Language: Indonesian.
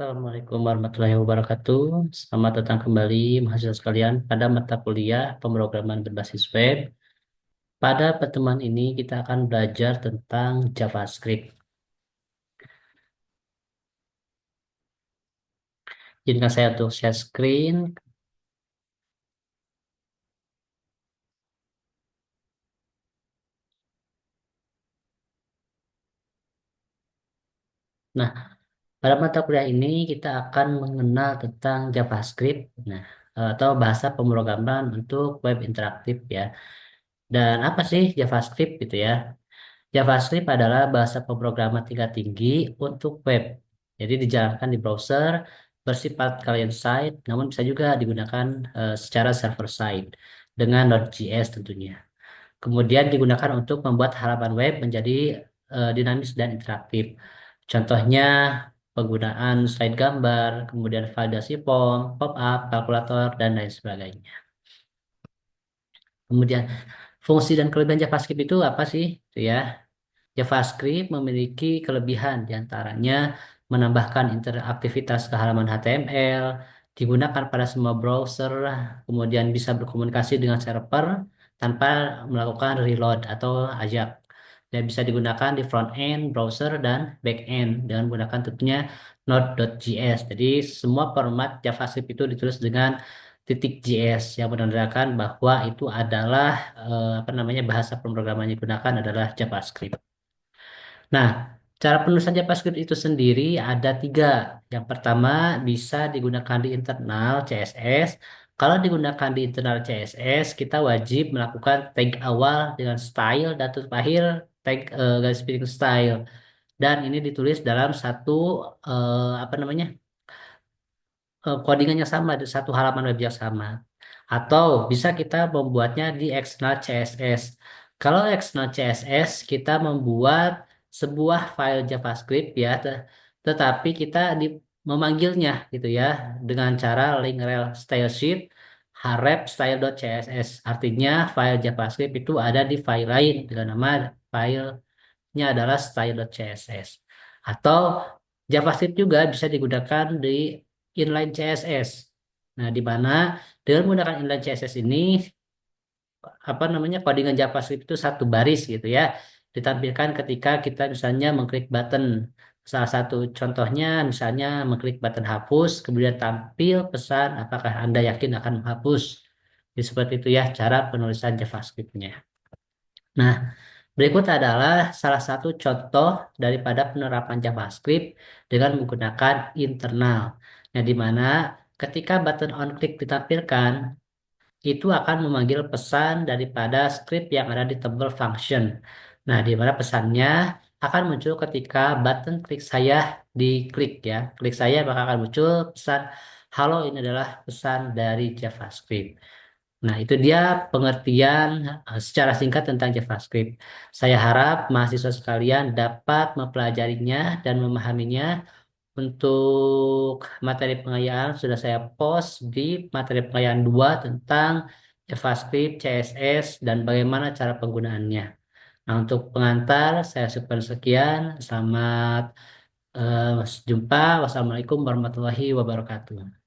Assalamualaikum warahmatullahi wabarakatuh. Selamat datang kembali mahasiswa sekalian pada mata kuliah pemrograman berbasis web. Pada pertemuan ini kita akan belajar tentang JavaScript. Izinkan saya untuk share screen. Nah, pada mata kuliah ini kita akan mengenal tentang JavaScript. Nah, atau bahasa pemrograman untuk web interaktif ya. Dan apa sih JavaScript gitu ya? JavaScript adalah bahasa pemrograman tingkat tinggi untuk web. Jadi dijalankan di browser, bersifat client side, namun bisa juga digunakan secara server side dengan Node.js tentunya. Kemudian digunakan untuk membuat halaman web menjadi dinamis dan interaktif. Contohnya penggunaan slide gambar, kemudian validasi form, pop-up, kalkulator, dan lain sebagainya. Kemudian fungsi dan kelebihan JavaScript itu apa sih? Itu ya. JavaScript memiliki kelebihan diantaranya menambahkan interaktivitas ke halaman HTML, digunakan pada semua browser, kemudian bisa berkomunikasi dengan server tanpa melakukan reload atau ajak. Dan bisa digunakan di front end, browser, dan back end dengan menggunakan tentunya Node.js. Jadi semua format JavaScript itu ditulis dengan titik .js yang menandakan bahwa itu adalah apa namanya bahasa pemrograman yang digunakan adalah JavaScript. Nah, cara penulisan JavaScript itu sendiri ada tiga. Yang pertama bisa digunakan di internal CSS. Kalau digunakan di internal CSS, kita wajib melakukan tag awal dengan style dan tutup akhir tag garis miring style. Dan ini ditulis dalam satu apa namanya codingannya sama di satu halaman web yang sama. Atau bisa kita membuatnya di external CSS. Kalau external CSS kita membuat sebuah file JavaScript ya, tetapi kita memanggilnya gitu ya dengan cara link rel stylesheet harep style.css. Artinya file JavaScript itu ada di file lain dengan nama filenya adalah style.css. Atau JavaScript juga bisa digunakan di inline CSS. Nah, di mana dengan menggunakan inline CSS ini apa namanya codingan JavaScript itu satu baris gitu ya. Ditampilkan ketika kita misalnya mengklik button. Salah satu contohnya misalnya mengklik button hapus, kemudian tampil pesan apakah Anda yakin akan menghapus. Jadi seperti itu ya cara penulisan JavaScript-nya. Nah, berikut adalah salah satu contoh daripada penerapan JavaScript dengan menggunakan internal. Nah, di mana ketika button on click ditampilkan, itu akan memanggil pesan daripada script yang ada di table function. Nah, di mana pesannya akan muncul ketika button klik saya diklik ya. Klik saya maka akan muncul pesan, halo ini adalah pesan dari JavaScript. Nah, itu dia pengertian secara singkat tentang JavaScript. Saya harap mahasiswa sekalian dapat mempelajarinya dan memahaminya. Untuk materi pengayaan sudah saya post di materi pengayaan 2 tentang JavaScript, CSS, dan bagaimana cara penggunaannya. Nah, untuk pengantar, saya sekian sekian. Selamat jumpa. Wassalamualaikum warahmatullahi wabarakatuh.